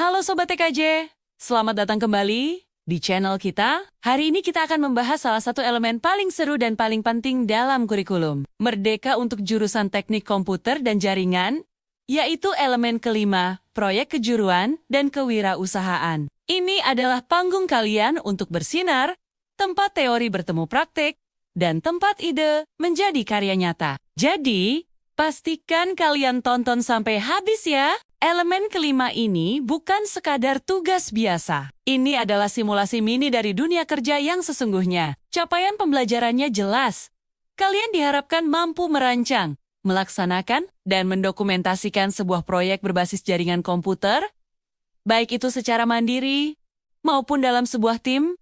Halo Sobat TKJ, selamat datang kembali di channel kita. Hari ini kita akan membahas salah satu elemen paling seru dan paling penting dalam kurikulum. Merdeka untuk jurusan teknik komputer dan jaringan, yaitu elemen kelima, proyek kejuruan dan kewirausahaan. Ini adalah panggung kalian untuk bersinar, tempat teori bertemu praktik, dan tempat ide menjadi karya nyata. Jadi, pastikan kalian tonton sampai habis ya. Elemen kelima ini bukan sekadar tugas biasa. Ini adalah simulasi mini dari dunia kerja yang sesungguhnya. Capaian pembelajarannya jelas. Kalian diharapkan mampu merancang, melaksanakan, dan mendokumentasikan sebuah proyek berbasis jaringan komputer, baik itu secara mandiri maupun dalam sebuah tim.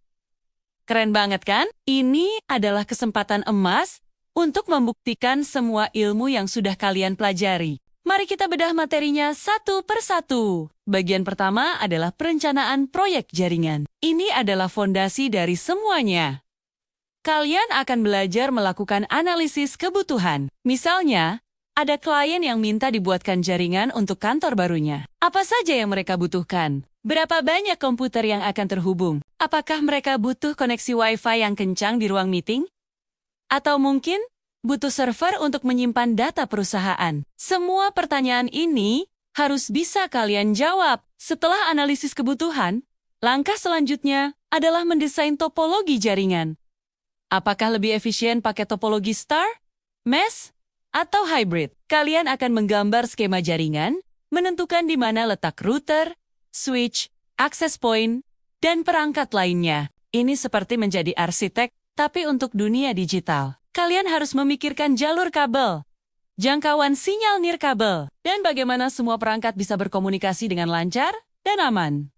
Keren banget kan? Ini adalah kesempatan emas untuk membuktikan semua ilmu yang sudah kalian pelajari. Mari kita bedah materinya satu persatu. Bagian pertama adalah perencanaan proyek jaringan. Ini adalah fondasi dari semuanya. Kalian akan belajar melakukan analisis kebutuhan. Misalnya, ada klien yang minta dibuatkan jaringan untuk kantor barunya. Apa saja yang mereka butuhkan? Berapa banyak komputer yang akan terhubung? Apakah mereka butuh koneksi Wi-Fi yang kencang di ruang meeting? Atau mungkin butuh server untuk menyimpan data perusahaan? Semua pertanyaan ini harus bisa kalian jawab. Setelah analisis kebutuhan, langkah selanjutnya adalah mendesain topologi jaringan. Apakah lebih efisien pakai topologi star, mesh, atau hybrid? Kalian akan menggambar skema jaringan, menentukan di mana letak router, switch, access point, dan perangkat lainnya. Ini seperti menjadi arsitek, tapi untuk dunia digital. Kalian harus memikirkan jalur kabel, jangkauan sinyal nirkabel, dan bagaimana semua perangkat bisa berkomunikasi dengan lancar dan aman.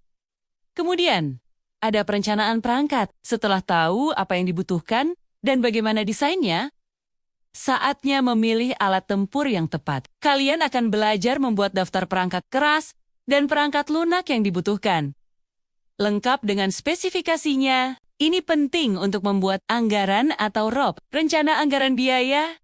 Kemudian, ada perencanaan perangkat. Setelah tahu apa yang dibutuhkan dan bagaimana desainnya, saatnya memilih alat tempur yang tepat. Kalian akan belajar membuat daftar perangkat keras dan perangkat lunak yang dibutuhkan, lengkap dengan spesifikasinya. Ini penting untuk membuat anggaran atau ROP, rencana anggaran biaya.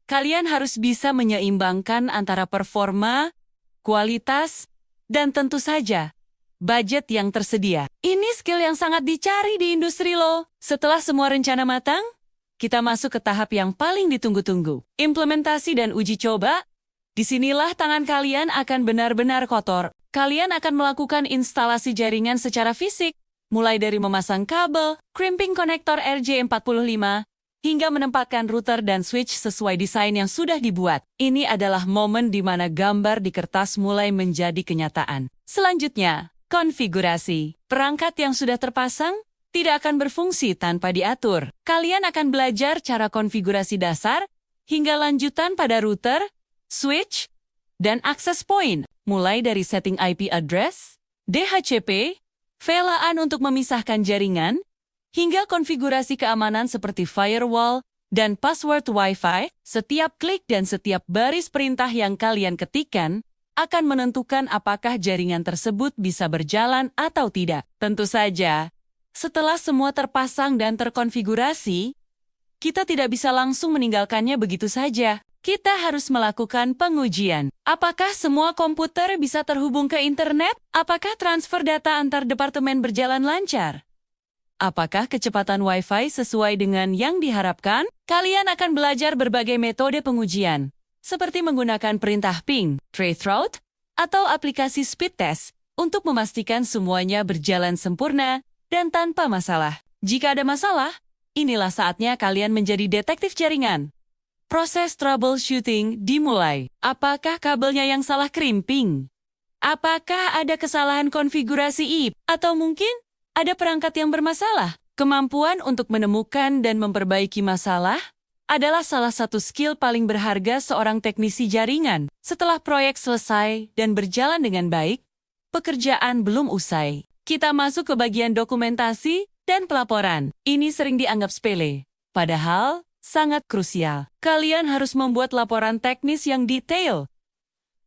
Kalian harus bisa menyeimbangkan antara performa, kualitas, dan tentu saja budget yang tersedia. Ini skill yang sangat dicari di industri loh. Setelah semua rencana matang, kita masuk ke tahap yang paling ditunggu-tunggu. Implementasi dan uji coba. Disinilah tangan kalian akan benar-benar kotor. Kalian akan melakukan instalasi jaringan secara fisik, mulai dari memasang kabel, crimping konektor RJ45, hingga menempatkan router dan switch sesuai desain yang sudah dibuat. Ini adalah momen di mana gambar di kertas mulai menjadi kenyataan. Selanjutnya, konfigurasi. Perangkat yang sudah terpasang tidak akan berfungsi tanpa diatur. Kalian akan belajar cara konfigurasi dasar, hingga lanjutan pada router, switch, dan access point, mulai dari setting IP address, DHCP, VLAN untuk memisahkan jaringan, hingga konfigurasi keamanan seperti firewall dan password Wi-Fi. Setiap klik dan setiap baris perintah yang kalian ketikkan akan menentukan apakah jaringan tersebut bisa berjalan atau tidak. Tentu saja, setelah semua terpasang dan terkonfigurasi, kita tidak bisa langsung meninggalkannya begitu saja. Kita harus melakukan pengujian. Apakah semua komputer bisa terhubung ke internet? Apakah transfer data antar departemen berjalan lancar? Apakah kecepatan Wi-Fi sesuai dengan yang diharapkan? Kalian akan belajar berbagai metode pengujian, seperti menggunakan perintah ping, traceroute, atau aplikasi speed test, untuk memastikan semuanya berjalan sempurna dan tanpa masalah. Jika ada masalah, inilah saatnya kalian menjadi detektif jaringan. Proses troubleshooting dimulai. Apakah kabelnya yang salah crimping? Apakah ada kesalahan konfigurasi IP? Atau mungkin ada perangkat yang bermasalah? Kemampuan untuk menemukan dan memperbaiki masalah adalah salah satu skill paling berharga seorang teknisi jaringan. Setelah proyek selesai dan berjalan dengan baik, pekerjaan belum usai. Kita masuk ke bagian dokumentasi dan pelaporan. Ini sering dianggap sepele, padahal sangat krusial. Kalian harus membuat laporan teknis yang detail.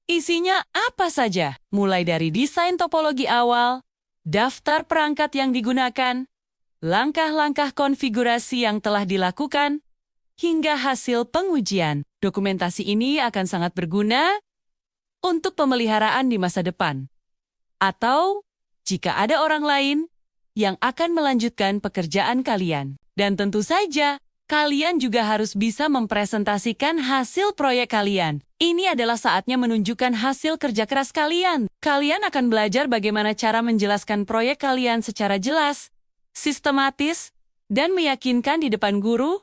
Isinya apa saja? Mulai dari desain topologi awal, daftar perangkat yang digunakan, langkah-langkah konfigurasi yang telah dilakukan, hingga hasil pengujian. Dokumentasi ini akan sangat berguna untuk pemeliharaan di masa depan. Atau jika ada orang lain yang akan melanjutkan pekerjaan kalian. Dan tentu saja, kalian juga harus bisa mempresentasikan hasil proyek kalian. Ini adalah saatnya menunjukkan hasil kerja keras kalian. Kalian akan belajar bagaimana cara menjelaskan proyek kalian secara jelas, sistematis, dan meyakinkan di depan guru,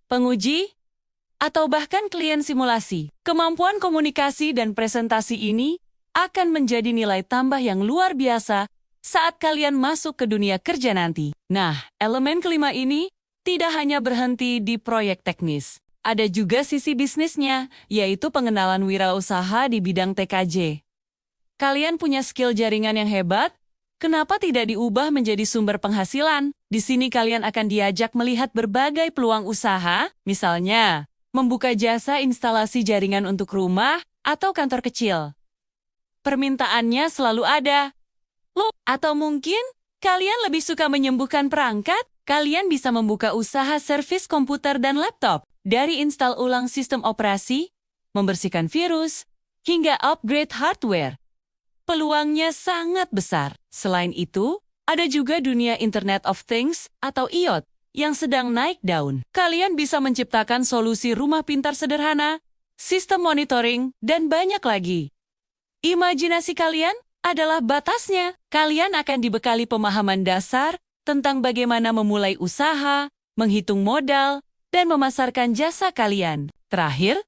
penguji, atau bahkan klien simulasi. Kemampuan komunikasi dan presentasi ini akan menjadi nilai tambah yang luar biasa saat kalian masuk ke dunia kerja nanti. Nah, elemen kelima ini tidak hanya berhenti di proyek teknis. Ada juga sisi bisnisnya, yaitu pengenalan wirausaha di bidang TKJ. Kalian punya skill jaringan yang hebat, kenapa tidak diubah menjadi sumber penghasilan? Di sini kalian akan diajak melihat berbagai peluang usaha, misalnya membuka jasa instalasi jaringan untuk rumah atau kantor kecil. Permintaannya selalu ada. Loh, atau mungkin kalian lebih suka menyembuhkan perangkat? Kalian bisa membuka usaha servis komputer dan laptop, dari install ulang sistem operasi, membersihkan virus, hingga upgrade hardware. Peluangnya sangat besar. Selain itu, ada juga dunia Internet of Things atau IoT yang sedang naik daun. Kalian bisa menciptakan solusi rumah pintar sederhana, sistem monitoring, dan banyak lagi. Imajinasi kalian adalah batasnya. Kalian akan dibekali pemahaman dasar tentang bagaimana memulai usaha, menghitung modal, dan memasarkan jasa kalian. Terakhir,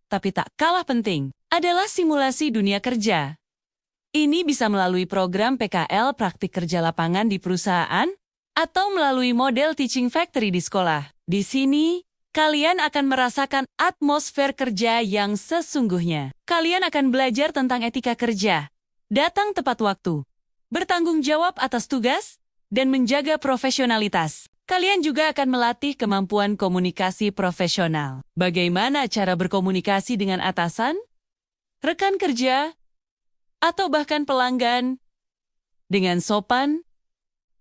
tapi tak kalah penting, adalah simulasi dunia kerja. Ini bisa melalui program PKL praktik kerja lapangan di perusahaan, atau melalui model teaching factory di sekolah. Di sini, kalian akan merasakan atmosfer kerja yang sesungguhnya. Kalian akan belajar tentang etika kerja, datang tepat waktu, bertanggung jawab atas tugas, dan menjaga profesionalitas. Kalian juga akan melatih kemampuan komunikasi profesional. Bagaimana cara berkomunikasi dengan atasan, rekan kerja, atau bahkan pelanggan, dengan sopan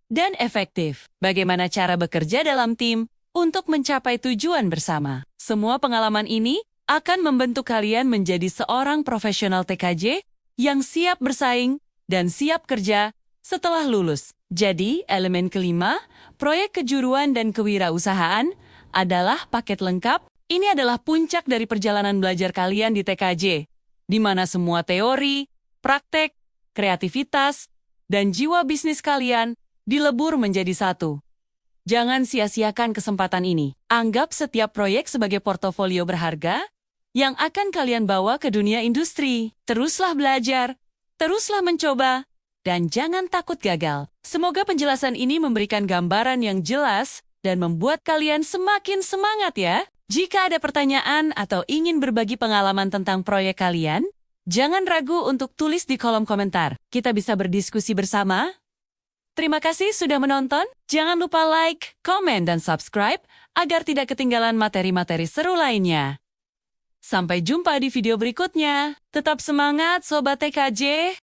dan efektif. Bagaimana cara bekerja dalam tim untuk mencapai tujuan bersama. Semua pengalaman ini akan membentuk kalian menjadi seorang profesional TKJ yang siap bersaing dan siap kerja setelah lulus. Jadi, elemen kelima, proyek kejuruan dan kewirausahaan adalah paket lengkap. Ini adalah puncak dari perjalanan belajar kalian di TKJ, di mana semua teori, praktek, kreativitas, dan jiwa bisnis kalian dilebur menjadi satu. Jangan sia-siakan kesempatan ini. Anggap setiap proyek sebagai portofolio berharga yang akan kalian bawa ke dunia industri. Teruslah belajar, teruslah mencoba, dan jangan takut gagal. Semoga penjelasan ini memberikan gambaran yang jelas dan membuat kalian semakin semangat ya. Jika ada pertanyaan atau ingin berbagi pengalaman tentang proyek kalian, jangan ragu untuk tulis di kolom komentar. Kita bisa berdiskusi bersama. Terima kasih sudah menonton. Jangan lupa like, komen, dan subscribe agar tidak ketinggalan materi-materi seru lainnya. Sampai jumpa di video berikutnya. Tetap semangat Sobat TKJ!